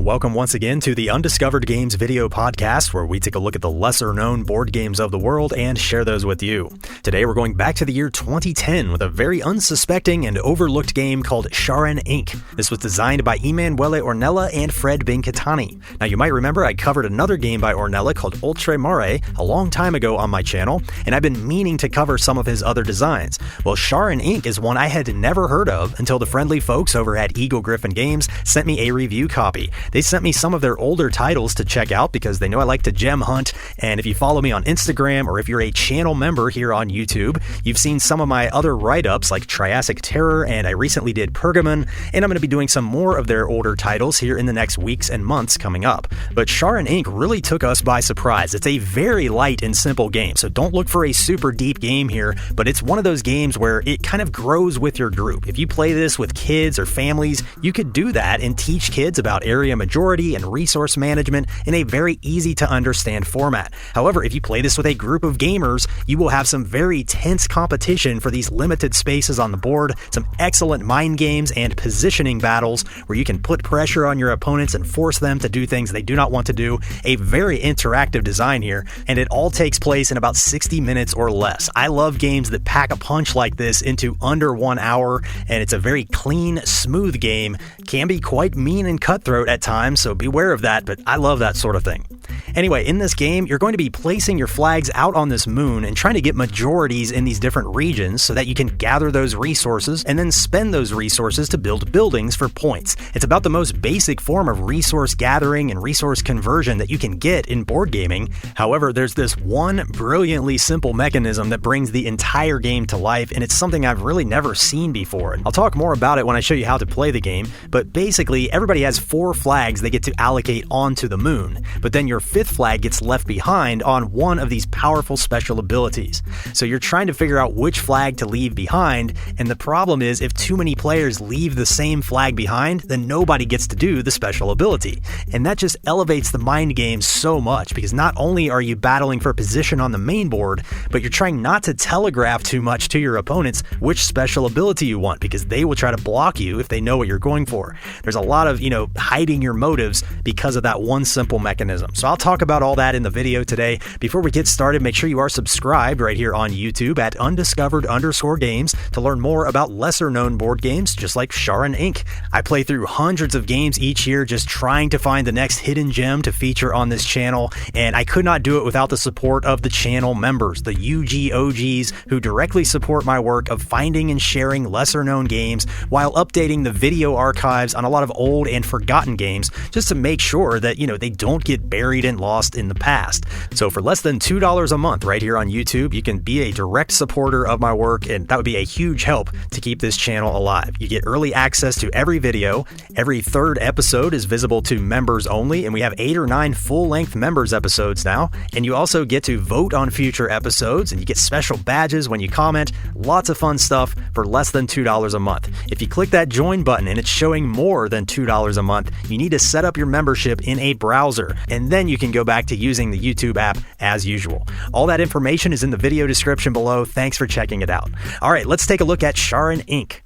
Welcome once again to the Undiscovered Games video podcast, where we take a look at the lesser-known board games of the world and share those with you. Today we're going back to the year 2010 with a very unsuspecting and overlooked game called Charon Inc. This was designed by Emanuele Ornella and Fred Binkitani. Now you might remember I covered another game by Ornella called Ultra Mare a long time ago on my channel, and I've been meaning to cover some of his other designs. Well, Charon Inc. is one I had never heard of until the friendly folks over at Eagle Griffin Games sent me a review copy. They sent me some of their older titles to check out because they know I like to gem hunt, and if you follow me on Instagram or if you're a channel member here on YouTube, you've seen some of my other write-ups like Triassic Terror, and I recently did Pergamon, and I'm going to be doing some more of their older titles here in the next weeks and months coming up. But Charon Inc. really took us by surprise. It's a very light and simple game, so don't look for a super deep game here, but it's one of those games where it kind of grows with your group. If you play this with kids or families, you could do that and teach kids about area majority and resource management in a very easy to understand format. However, if you play this with a group of gamers, you will have some very tense competition for these limited spaces on the board, some excellent mind games and positioning battles where you can put pressure on your opponents and force them to do things they do not want to do. A very interactive design here, and it all takes place in about 60 minutes or less. I love games that pack a punch like this into under 1 hour, and it's a very clean, smooth game. Can be quite mean and cutthroat at times, so beware of that, but I love that sort of thing. Anyway, in this game, you're going to be placing your flags out on this moon and trying to get majorities in these different regions so that you can gather those resources and then spend those resources to build buildings for points. It's about the most basic form of resource gathering and resource conversion that you can get in board gaming. However, there's this one brilliantly simple mechanism that brings the entire game to life, and it's something I've really never seen before. I'll talk more about it when I show you how to play the game, but basically everybody has 4 flags they get to allocate onto the moon, but then your 5th flag gets left behind on one of these powerful special abilities. So you're trying to figure out which flag to leave behind, and the problem is if too many players leave the same flag behind, then nobody gets to do the special ability. And that just elevates the mind game so much, because not only are you battling for position on the main board, but you're trying not to telegraph too much to your opponents which special ability you want, because they will try to block you if they know what you're going for. There's a lot of, hiding your motives because of that one simple mechanism. So I'll talk about all that in the video today. Before we get started, make sure you are subscribed right here on YouTube at undiscovered_games to learn more about lesser known board games just like Charon Inc. I play through hundreds of games each year just trying to find the next hidden gem to feature on this channel, and I could not do it without the support of the channel members, the UGOGs, who directly support my work of finding and sharing lesser known games while updating the video archives on a lot of old and forgotten games just to make sure that, they don't get buried and lost in the past. So for less than $2 a month right here on YouTube, you can be a direct supporter of my work, and that would be a huge help to keep this channel alive. You get early access to every video. Every 3rd episode is visible to members only, and we have 8 or 9 full-length members episodes now. And you also get to vote on future episodes, and you get special badges when you comment. Lots of fun stuff for less than $2 a month. If you click that join button and it's showing more than $2 a month, you need to set up your membership in a browser, and then you can go back to using the YouTube app as usual. All that information is in the video description below. Thanks for checking it out. All right, let's take a look at Charon Inc.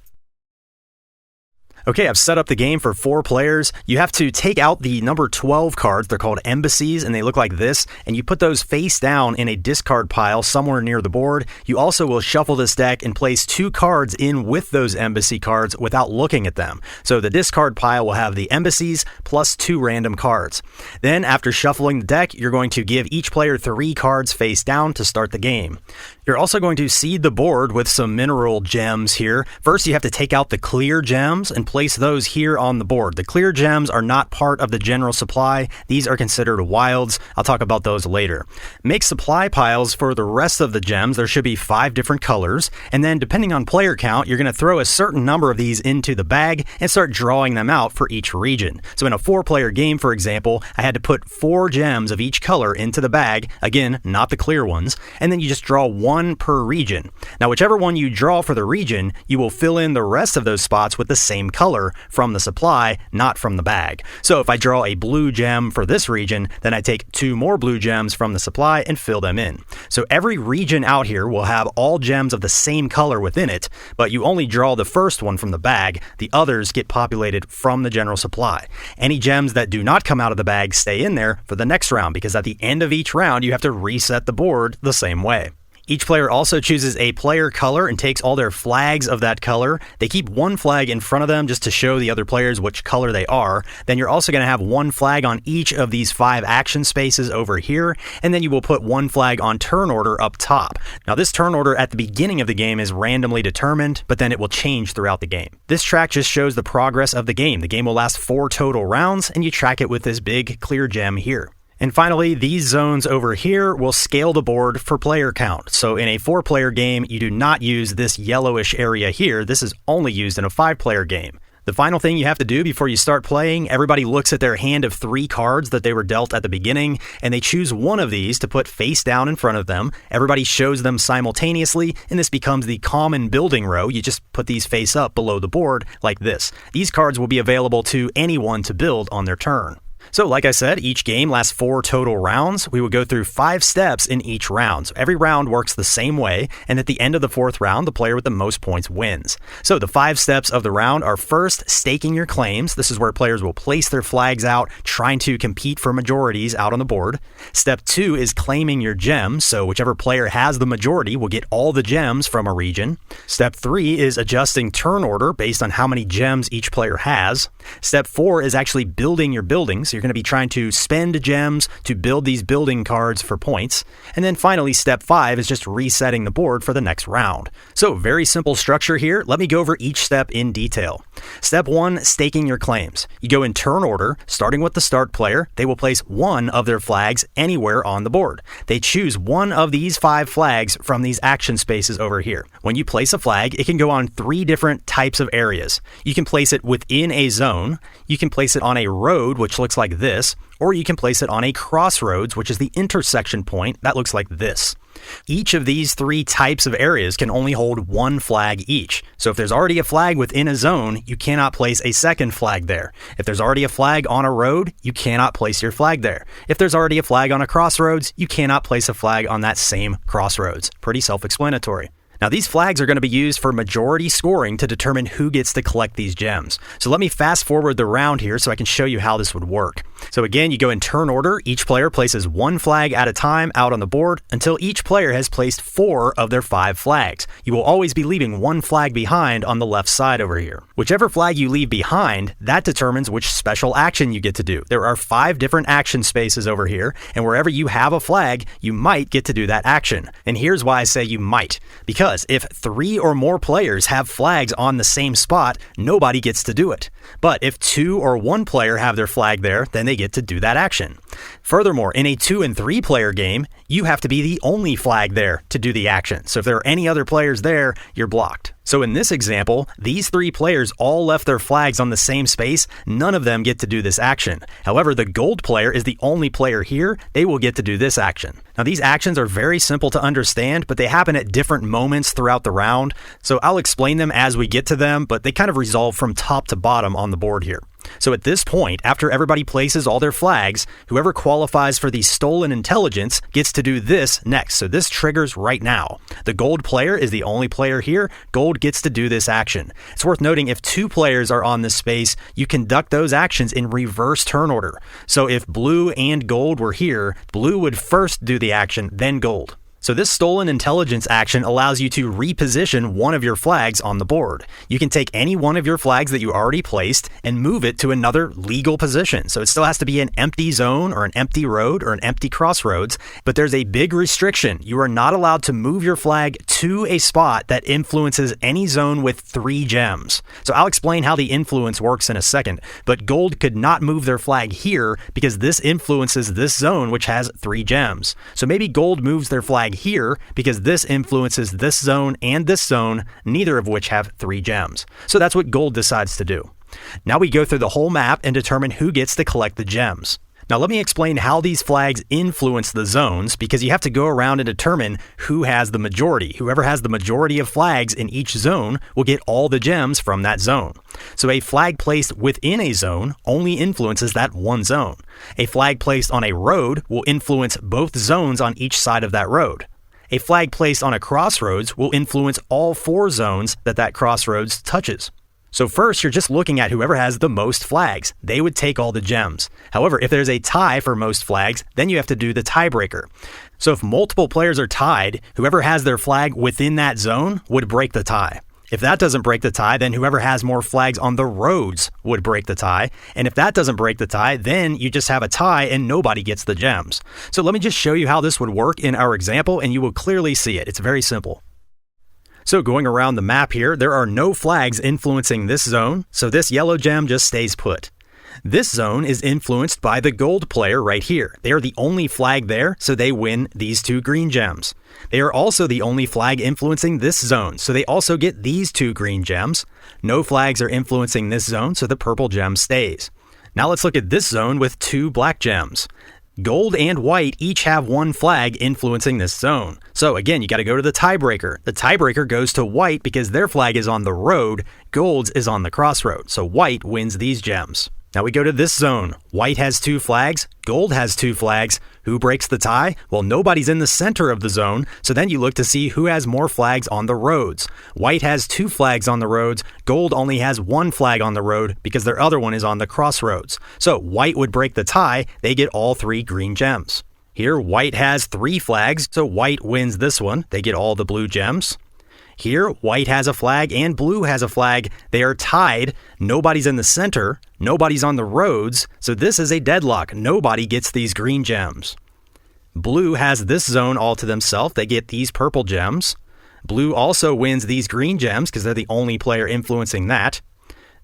Okay, I've set up the game for 4 players. You have to take out the number 12 cards. They're called embassies, and they look like this, and you put those face down in a discard pile somewhere near the board. You also will shuffle this deck and place 2 cards in with those embassy cards without looking at them. So the discard pile will have the embassies plus 2 random cards. Then, after shuffling the deck, you're going to give each player 3 cards face down to start the game. You're also going to seed the board with some mineral gems here. First, you have to take out the clear gems and place those here on the board. The clear gems are not part of the general supply. These are considered wilds. I'll talk about those later. Make supply piles for the rest of the gems. There should be 5 different colors. And then depending on player count, you're going to throw a certain number of these into the bag and start drawing them out for each region. So in a 4-player game, for example, I had to put 4 gems of each color into the bag. Again, not the clear ones. And then you just draw 1 per region. Now, whichever one you draw for the region, you will fill in the rest of those spots with the same color. color from the supply, not from the bag. So if I draw a blue gem for this region, then I take 2 more blue gems from the supply and fill them in. So every region out here will have all gems of the same color within it, but you only draw the first one from the bag. The others get populated from the general supply. Any gems that do not come out of the bag stay in there for the next round, because at the end of each round, you have to reset the board the same way. Each player also chooses a player color and takes all their flags of that color. They keep one flag in front of them just to show the other players which color they are. Then you're also going to have one flag on each of these 5 action spaces over here, and then you will put one flag on turn order up top. Now this turn order at the beginning of the game is randomly determined, but then it will change throughout the game. This track just shows the progress of the game. The game will last 4 total rounds, and you track it with this big clear gem here. And finally, these zones over here will scale the board for player count. So in a 4-player game, you do not use this yellowish area here. This is only used in a 5-player game. The final thing you have to do before you start playing, everybody looks at their hand of 3 cards that they were dealt at the beginning, and they choose one of these to put face down in front of them. Everybody shows them simultaneously, and this becomes the common building row. You just put these face up below the board like this. These cards will be available to anyone to build on their turn. So like I said, each game lasts 4 total rounds. We will go through 5 steps in each round. So every round works the same way, and at the end of the 4th round, the player with the most points wins. So the 5 steps of the round are: first, staking your claims. This is where players will place their flags out, trying to compete for majorities out on the board. Step 2 is claiming your gems. So whichever player has the majority will get all the gems from a region. Step 3 is adjusting turn order based on how many gems each player has. Step 4 is actually building your buildings. You're going to be trying to spend gems to build these building cards for points. And then finally, step 5 is just resetting the board for the next round. So very simple structure here. Let me go over each step in detail. Step 1, staking your claims. You go in turn order, starting with the start player. They will place one of their flags anywhere on the board. They choose one of these 5 flags from these action spaces over here. When you place a flag, it can go on 3 different types of areas. You can place it within a zone. You can place it on a road, which looks like this, or you can place it on a crossroads, which is the intersection point that looks like this. Each of these 3 types of areas can only hold 1 flag each. So if there's already a flag within a zone, you cannot place a second flag there. If there's already a flag on a road, you cannot place your flag there. If there's already a flag on a crossroads, you cannot place a flag on that same crossroads. Pretty self-explanatory. Now these flags are going to be used for majority scoring to determine who gets to collect these gems. So let me fast forward the round here so I can show you how this would work. So again, you go in turn order. Each player places 1 flag at a time out on the board until each player has placed 4 of their 5 flags. You will always be leaving 1 flag behind on the left side over here. Whichever flag you leave behind, that determines which special action you get to do. There are 5 different action spaces over here, and wherever you have a flag, you might get to do that action. And here's why I say you might. Because if 3 or more players have flags on the same spot, nobody gets to do it. But if 2 or 1 player have their flag there, then they get to do that action. Furthermore, in a 2 and 3 player game, you have to be the only flag there to do the action. So if there are any other players there, you're blocked. So in this example, these 3 players all left their flags on the same space. None of them get to do this action. However, the gold player is the only player here. They will get to do this action. Now these actions are very simple to understand, but they happen at different moments throughout the round. So I'll explain them as we get to them, but they kind of resolve from top to bottom on the board here. So at this point, after everybody places all their flags, whoever qualifies for the stolen intelligence gets to do this next. So this triggers right now. The gold player is the only player here. Gold gets to do this action. It's worth noting if 2 players are on this space, you conduct those actions in reverse turn order. So if blue and gold were here, blue would first do the action, then gold. So this stolen intelligence action allows you to reposition one of your flags on the board. You can take any one of your flags that you already placed and move it to another legal position. So it still has to be an empty zone or an empty road or an empty crossroads, but there's a big restriction. You are not allowed to move your flag to a spot that influences any zone with 3 gems. So I'll explain how the influence works in a second, but gold could not move their flag here because this influences this zone which has 3 gems. So maybe gold moves their flag here because this influences this zone and this zone, neither of which have 3 gems. So that's what gold decides to do. Now we go through the whole map and determine who gets to collect the gems. Now let me explain how these flags influence the zones, because you have to go around and determine who has the majority. Whoever has the majority of flags in each zone will get all the gems from that zone. So a flag placed within a zone only influences that one zone. A flag placed on a road will influence both zones on each side of that road. A flag placed on a crossroads will influence all 4 zones that crossroads touches. So first, you're just looking at whoever has the most flags. They would take all the gems. However, if there's a tie for most flags, then you have to do the tiebreaker. So if multiple players are tied, whoever has their flag within that zone would break the tie. If that doesn't break the tie, then whoever has more flags on the roads would break the tie. And if that doesn't break the tie, then you just have a tie and nobody gets the gems. So let me just show you how this would work in our example, and you will clearly see it. It's very simple. So going around the map here, there are no flags influencing this zone, so this yellow gem just stays put. This zone is influenced by the gold player right here. They are the only flag there, so they win these 2 green gems. They are also the only flag influencing this zone, so they also get these 2 green gems. No flags are influencing this zone, so the purple gem stays. Now let's look at this zone with 2 black gems. Gold and white each have 1 flag influencing this zone. So again, you got to go to the tiebreaker. The tiebreaker goes to white because their flag is on the road, gold's is on the crossroad. So white wins these gems. Now we go to this zone. White has 2 flags, gold has 2 flags. Who breaks the tie? Well, nobody's in the center of the zone, so then you look to see who has more flags on the roads. White has 2 flags on the roads, gold only has 1 flag on the road because their other one is on the crossroads. So white would break the tie, they get all 3 green gems. Here, white has 3 flags, so white wins this one, they get all the blue gems. Here, white has a flag and blue has a flag. They are tied. Nobody's in the center. Nobody's on the roads. So this is a deadlock. Nobody gets these green gems. Blue has this zone all to themselves. They get these purple gems. Blue also wins these green gems because they're the only player influencing that.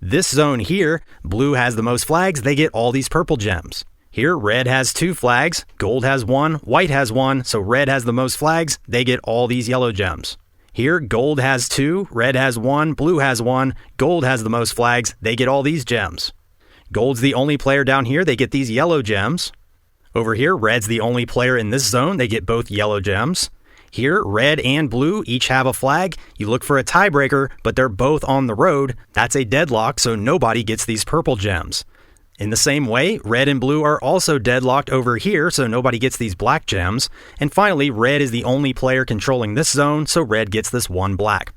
This zone here, blue has the most flags. They get all these purple gems. Here, red has 2 flags. Gold has 1. White has 1. So red has the most flags. They get all these yellow gems. Here, gold has 2, red has 1, blue has 1, gold has the most flags, they get all these gems. Gold's the only player down here, they get these yellow gems. Over here, red's the only player in this zone, they get both yellow gems. Here, red and blue each have a flag. You look for a tiebreaker, but they're both on the road. That's a deadlock, so nobody gets these purple gems. In the same way, red and blue are also deadlocked over here, so nobody gets these black gems. And finally, red is the only player controlling this zone, so red gets this 1 black.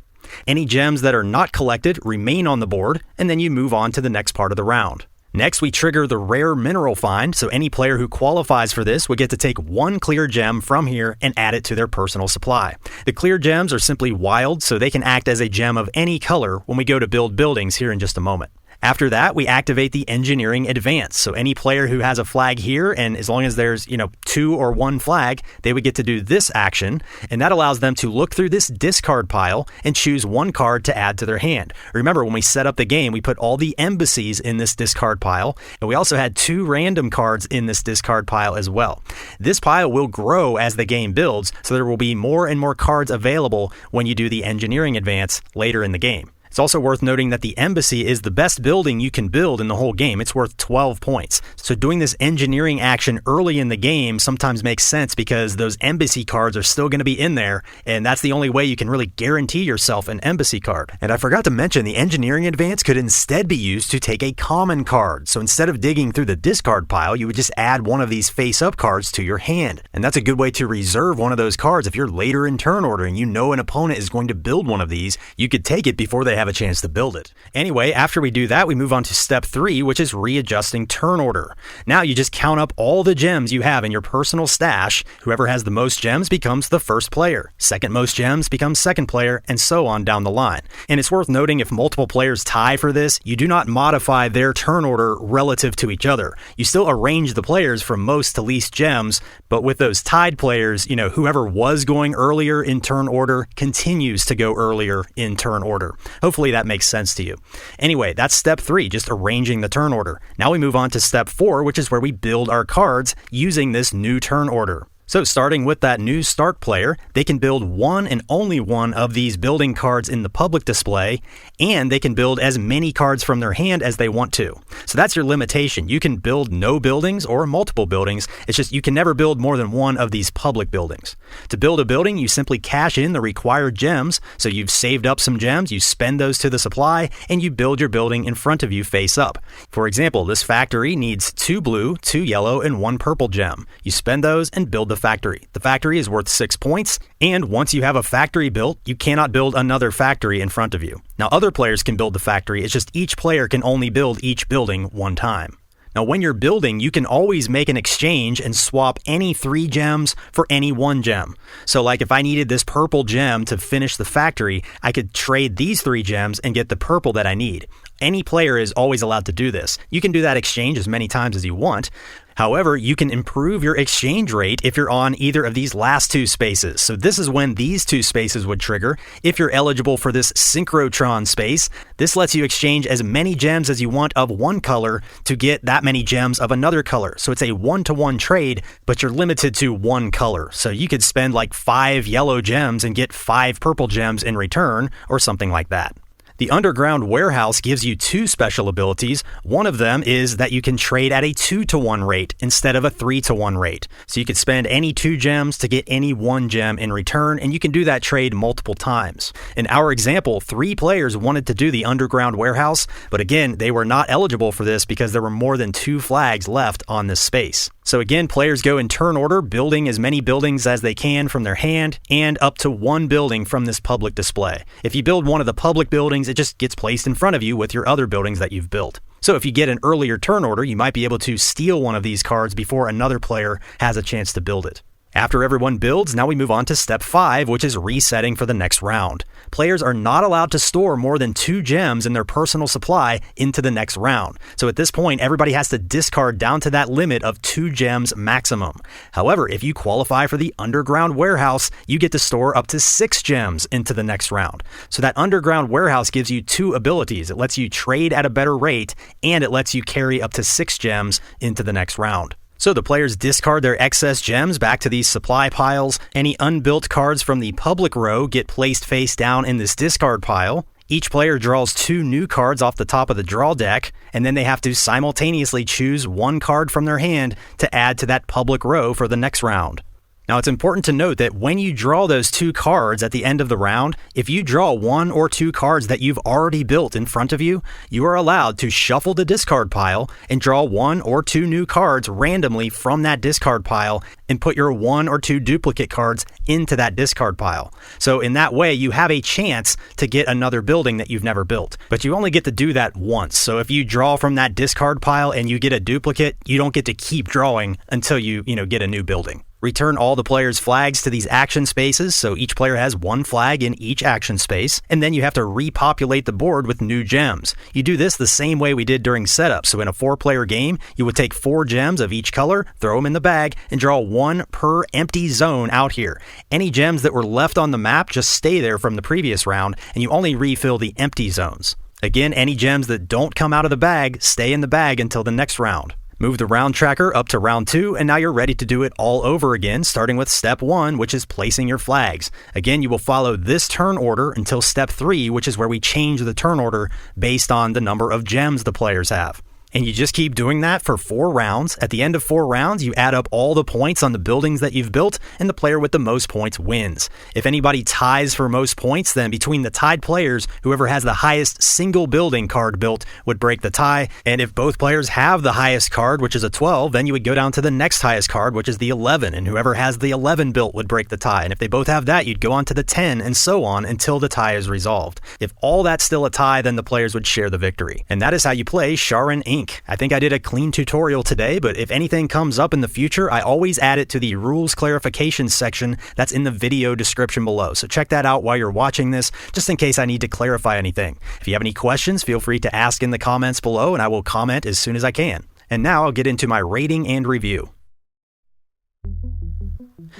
Any gems that are not collected remain on the board, and then you move on to the next part of the round. Next, we trigger the rare mineral find, so any player who qualifies for this would get to take 1 clear gem from here and add it to their personal supply. The clear gems are simply wild, so they can act as a gem of any color when we go to build buildings here in just a moment. After that, we activate the engineering advance. So any player who has a flag here, and as long as there's, 2 or 1 flag, they would get to do this action. And that allows them to look through this discard pile and choose 1 card to add to their hand. Remember, when we set up the game, we put all the embassies in this discard pile. And we also had 2 random cards in this discard pile as well. This pile will grow as the game builds, so there will be more and more cards available when you do the engineering advance later in the game. It's also worth noting that the embassy is the best building you can build in the whole game. It's worth 12 points. So doing this engineering action early in the game sometimes makes sense because those embassy cards are still going to be in there, and that's the only way you can really guarantee yourself an embassy card. And I forgot to mention, the engineering advance could instead be used to take a common card. So instead of digging through the discard pile, you would just add one of these face-up cards to your hand. And that's a good way to reserve one of those cards. If you're later in turn order and you know an opponent is going to build one of these, you could take it before they have a chance to build it. Anyway, after we do that, we move on to step 3, which is readjusting turn order. Now you just count up all the gems you have in your personal stash. Whoever has the most gems becomes the first player. Second most gems becomes second player, and so on down the line. And it's worth noting, if multiple players tie for this, you do not modify their turn order relative to each other. You still arrange the players from most to least gems, but with those tied players, whoever was going earlier in turn order continues to go earlier in turn order. Hopefully that makes sense to you. Anyway, that's step 3, just arranging the turn order. Now we move on to step 4, which is where we build our cards using this new turn order. So starting with that new start player, they can build one and only one of these building cards in the public display, and they can build as many cards from their hand as they want to. So that's your limitation. You can build no buildings or multiple buildings. It's just you can never build more than one of these public buildings. To build a building, you simply cash in the required gems. So you've saved up some gems, you spend those to the supply, and you build your building in front of you face up. For example, this factory needs 2 blue, 2 yellow, and 1 purple gem. You spend those and build the factory. The factory is worth 6 points, and once you have a factory built, you cannot build another factory in front of you. Now, other players can build the factory, it's just each player can only build each building one time. Now, when you're building, you can always make an exchange and swap any 3 gems for any 1 gem. So like if I needed this purple gem to finish the factory, I could trade these 3 gems and get the purple that I need. Any player is always allowed to do this. You can do that exchange as many times as you want. However, you can improve your exchange rate if you're on either of these last 2 spaces. So this is when these 2 spaces would trigger. If you're eligible for this synchrotron space, this lets you exchange as many gems as you want of one color to get that many gems of another color. So it's a 1-to-1 trade, but you're limited to 1 color. So you could spend like 5 yellow gems and get 5 purple gems in return or something like that. The Underground Warehouse gives you 2 special abilities. One of them is that you can trade at a 2-to-1 rate instead of a 3-to-1 rate. So you could spend any 2 gems to get any 1 gem in return, and you can do that trade multiple times. In our example, 3 players wanted to do the Underground Warehouse, but again, they were not eligible for this because there were more than 2 flags left on this space. So again, players go in turn order, building as many buildings as they can from their hand and up to 1 building from this public display. If you build one of the public buildings, it just gets placed in front of you with your other buildings that you've built. So if you get an earlier turn order, you might be able to steal one of these cards before another player has a chance to build it. After everyone builds, now we move on to step 5, which is resetting for the next round. Players are not allowed to store more than 2 gems in their personal supply into the next round. So at this point, everybody has to discard down to that limit of 2 gems maximum. However, if you qualify for the Underground Warehouse, you get to store up to 6 gems into the next round. So that Underground Warehouse gives you 2 abilities. It lets you trade at a better rate, and it lets you carry up to 6 gems into the next round. So the players discard their excess gems back to these supply piles. Any unbuilt cards from the public row get placed face down in this discard pile. Each player draws 2 new cards off the top of the draw deck, and then they have to simultaneously choose 1 card from their hand to add to that public row for the next round. Now, it's important to note that when you draw those 2 cards at the end of the round, if you draw 1 or 2 cards that you've already built in front of you, you are allowed to shuffle the discard pile and draw 1 or 2 new cards randomly from that discard pile and put your 1 or 2 duplicate cards into that discard pile. So in that way, you have a chance to get another building that you've never built, but you only get to do that once. So if you draw from that discard pile and you get a duplicate, you don't get to keep drawing until you get a new building. Return all the players' flags to these action spaces, so each player has 1 flag in each action space, and then you have to repopulate the board with new gems. You do this the same way we did during setup, so in a 4-player game, you would take 4 gems of each color, throw them in the bag, and draw 1 per empty zone out here. Any gems that were left on the map just stay there from the previous round, and you only refill the empty zones. Again, any gems that don't come out of the bag stay in the bag until the next round. Move the round tracker up to round 2, and now you're ready to do it all over again, starting with step 1, which is placing your flags. Again, you will follow this turn order until step 3, which is where we change the turn order based on the number of gems the players have. And you just keep doing that for 4 rounds. At the end of 4 rounds, you add up all the points on the buildings that you've built, and the player with the most points wins. If anybody ties for most points, then between the tied players, whoever has the highest single building card built would break the tie. And if both players have the highest card, which is a 12, then you would go down to the next highest card, which is the 11, and whoever has the 11 built would break the tie. And if they both have that, you'd go on to the 10, and so on until the tie is resolved. If all that's still a tie, then the players would share the victory. And that is how you play Charon Inc. I think I did a clean tutorial today, but if anything comes up in the future, I always add it to the rules clarification section that's in the video description below. So check that out while you're watching this, just in case I need to clarify anything. If you have any questions, feel free to ask in the comments below, and I will comment as soon as I can. And now I'll get into my rating and review.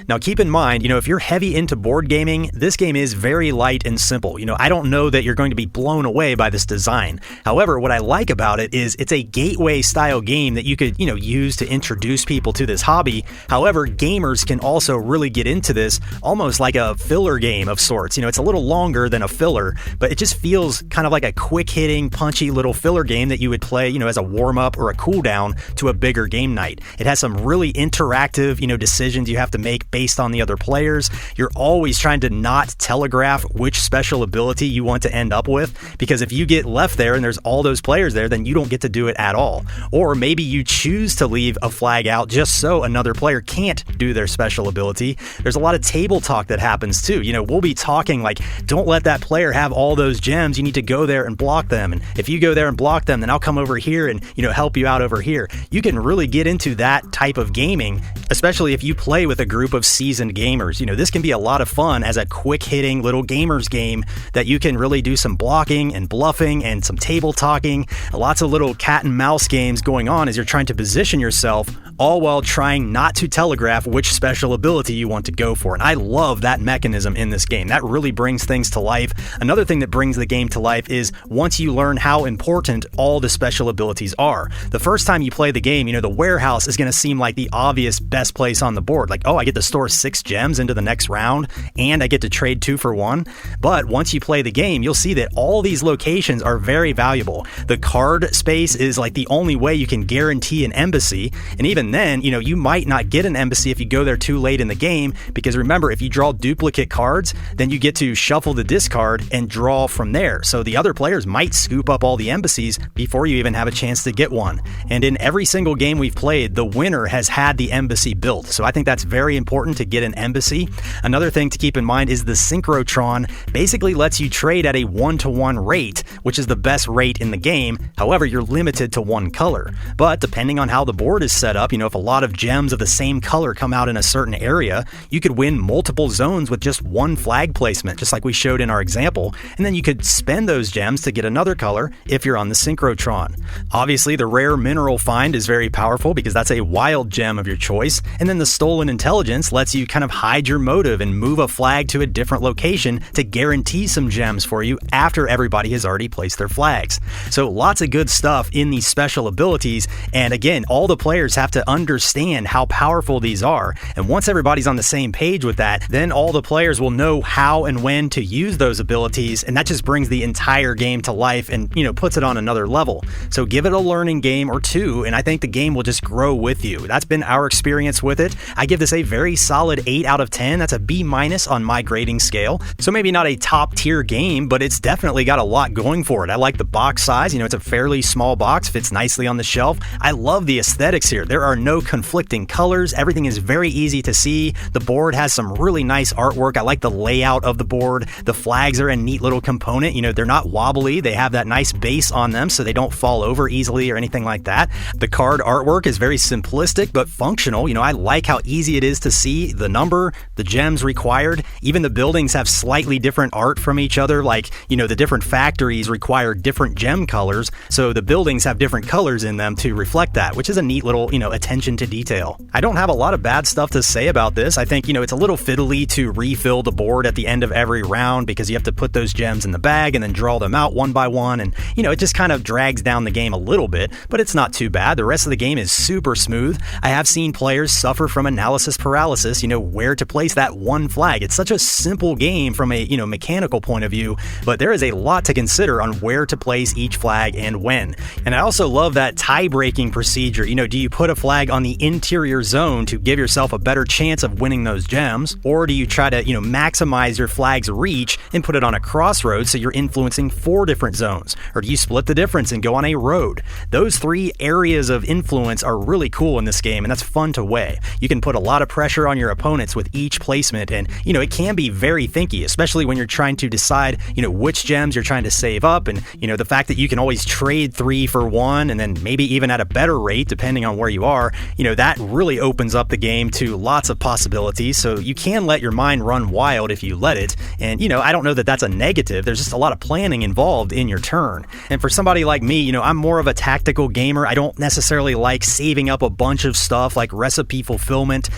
Now keep in mind, if you're heavy into board gaming, this game is very light and simple. I don't know that you're going to be blown away by this design. However, what I like about it is it's a gateway style game that you could, use to introduce people to this hobby. However, gamers can also really get into this almost like a filler game of sorts. It's a little longer than a filler, but it just feels kind of like a quick hitting, punchy little filler game that you would play, as a warm up or a cool down to a bigger game night. It has some really interactive, decisions you have to make based on the other players. You're always trying to not telegraph which special ability you want to end up with, because if you get left there and there's all those players there, then you don't get to do it at all. Or maybe you choose to leave a flag out just so another player can't do their special ability. There's a lot of table talk that happens too. We'll be talking like, don't let that player have all those gems. You need to go there and block them. And if you go there and block them, then I'll come over here and, help you out over here. You can really get into that type of gaming, especially if you play with a group of seasoned gamers. This can be a lot of fun as a quick hitting little gamers game that you can really do some blocking and bluffing and some table talking. Lots of little cat and mouse games going on as you're trying to position yourself, all while trying not to telegraph which special ability you want to go for. And I love that mechanism in this game. That really brings things to life. Another thing that brings the game to life is once you learn how important all the special abilities are. The first time you play the game, the warehouse is going to seem like the obvious best place on the board. Like, oh, I get to store 6 gems into the next round and I get to trade 2 for 1. But once you play the game, you'll see that all these locations are very valuable. The card space is like the only way you can guarantee an embassy. And even then, you might not get an embassy if you go there too late in the game, because remember, if you draw duplicate cards, then you get to shuffle the discard and draw from there. So the other players might scoop up all the embassies before you even have a chance to get one. And in every single game we've played, the winner has had the embassy built. So I think that's very important to get an embassy. Another thing to keep in mind is the synchrotron basically lets you trade at a 1-to-1 rate, which is the best rate in the game. However, you're limited to one color. But depending on how the board is set up, if a lot of gems of the same color come out in a certain area, you could win multiple zones with just one flag placement, just like we showed in our example. And then you could spend those gems to get another color if you're on the synchrotron. Obviously, the rare mineral find is very powerful because that's a wild gem of your choice. And then the stolen intelligence lets you kind of hide your motive and move a flag to a different location to guarantee some gems for you after everybody has already placed their flags. So lots of good stuff in these special abilities. And again, all the players have to understand how powerful these are. And once everybody's on the same page with that, then all the players will know how and when to use those abilities. And that just brings the entire game to life and, puts it on another level. So give it a learning game or two, and I think the game will just grow with you. That's been our experience with it. I give this a very solid 8 out of 10. That's a B- on my grading scale. So maybe not a top tier game, but it's definitely got a lot going for it. I like the box size. It's a fairly small box, fits nicely on the shelf. I love the aesthetics here. There are no conflicting colors. Everything is very easy to see. The board has some really nice artwork. I like the layout of the board. The flags are a neat little component. They're not wobbly. They have that nice base on them so they don't fall over easily or anything like that. The card artwork is very simplistic but functional. I like how easy it is to see the number, the gems required. Even the buildings have slightly different art from each other. Like, the different factories require different gem colors. So the buildings have different colors in them to reflect that, which is a neat little, attention to detail. I don't have a lot of bad stuff to say about this. I think, it's a little fiddly to refill the board at the end of every round because you have to put those gems in the bag and then draw them out one by one. And, it just kind of drags down the game a little bit, but it's not too bad. The rest of the game is super smooth. I have seen players suffer from analysis paralysis, where to place that one flag. It's such a simple game from a, mechanical point of view, but there is a lot to consider on where to place each flag and when. And I also love that tie-breaking procedure. Do you put a flag on the interior zone to give yourself a better chance of winning those gems? Or do you try to, maximize your flag's reach and put it on a crossroads so you're influencing 4 different zones? Or do you split the difference and go on a road? Those 3 areas of influence are really cool in this game, and that's fun to weigh. You can put a lot of pressure on your opponents with each placement, and, it can be very thinky, especially when you're trying to decide, which gems you're trying to save up, and, the fact that you can always trade 3 for 1, and then maybe even at a better rate, depending on where you are, that really opens up the game to lots of possibilities, so you can let your mind run wild if you let it, and, I don't know that that's a negative. There's just a lot of planning involved in your turn. And for somebody like me, I'm more of a tactical gamer. I don't necessarily like saving up a bunch of stuff like recipe fulfillment.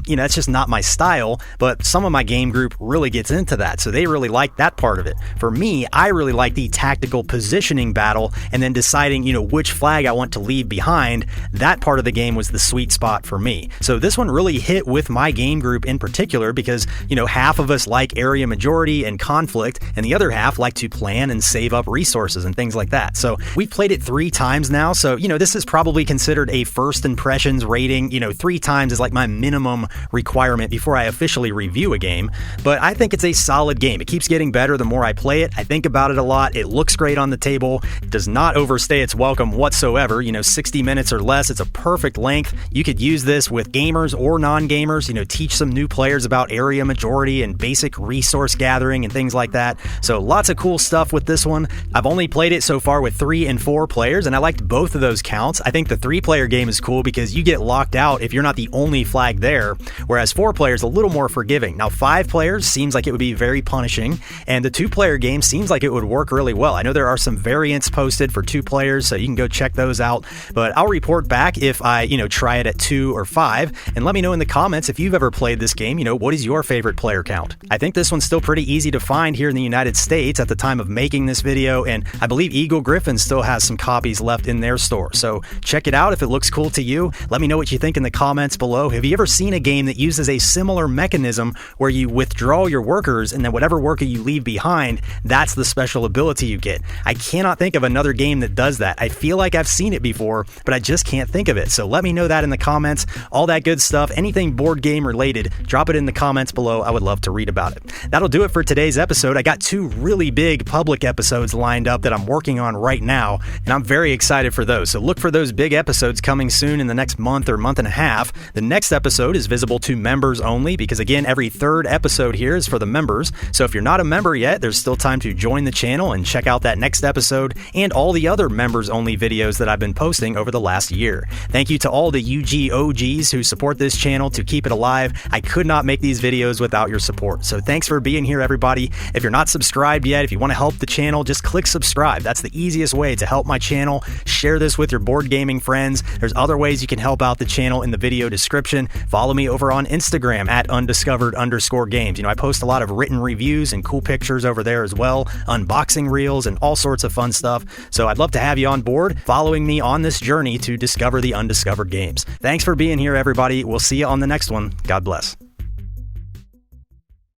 That's just not my style, but some of my game group really gets into that, so they really like that part of it. For me, I really like the tactical positioning battle and then deciding, which flag I want to leave behind. That part of the game was the sweet spot for me. So this one really hit with my game group in particular because, half of us like area majority and conflict, and the other half like to plan and save up resources and things like that. So we've played it 3 times now, so, this is probably considered a first impressions rating. 3 times is like my minimum requirement before I officially review a game, but I think it's a solid game. It keeps getting better the more I play it. I think about it a lot. It looks great on the table. It does not overstay its welcome whatsoever. 60 minutes or less. It's a perfect length. You could use this with gamers or non-gamers, teach some new players about area majority and basic resource gathering and things like that. So lots of cool stuff with this one. I've only played it so far with 3 and 4 players, and I liked both of those counts. I think the 3-player game is cool because you get locked out if you're not the only flag there, whereas 4 players a little more forgiving. Now 5 players seems like it would be very punishing, and the 2-player game seems like it would work really well. I know there are some variants posted for 2 players, so you can go check those out, but I'll report back if I, try it at 2 or 5, and let me know in the comments if you've ever played this game. What is your favorite player count? I think this one's still pretty easy to find here in the United States at the time of making this video, and I believe Eagle Gryphon still has some copies left in their store, so check it out if it looks cool to you. Let me know what you think in the comments below. Have you ever seen a game that uses a similar mechanism where you withdraw your workers and then whatever worker you leave behind, that's the special ability you get? I cannot think of another game that does that. I feel like I've seen it before, but I just can't think of it. So let me know that in the comments. All that good stuff, anything board game related, drop it in the comments below. I would love to read about it. That'll do it for today's episode. I got 2 really big public episodes lined up that I'm working on right now, and I'm very excited for those. So look for those big episodes coming soon in the next month or month and a half. The next episode is visible to members only because, again, every 3rd episode here is for the members. So if you're not a member yet, there's still time to join the channel and check out that next episode and all the other members only videos that I've been posting over the last year. Thank you to all the UG OGs who support this channel to keep it alive. I could not make these videos without your support. So thanks for being here, everybody. If you're not subscribed yet, if you want to help the channel, just click subscribe. That's the easiest way to help my channel. Share this with your board gaming friends. There's other ways you can help out the channel in the video description. Follow me over on Instagram at undiscovered_games. I post a lot of written reviews and cool pictures over there as well, unboxing reels and all sorts of fun stuff. So I'd love to have you on board following me on this journey to discover the undiscovered games. Thanks for being here, everybody. We'll see you on the next one. God bless.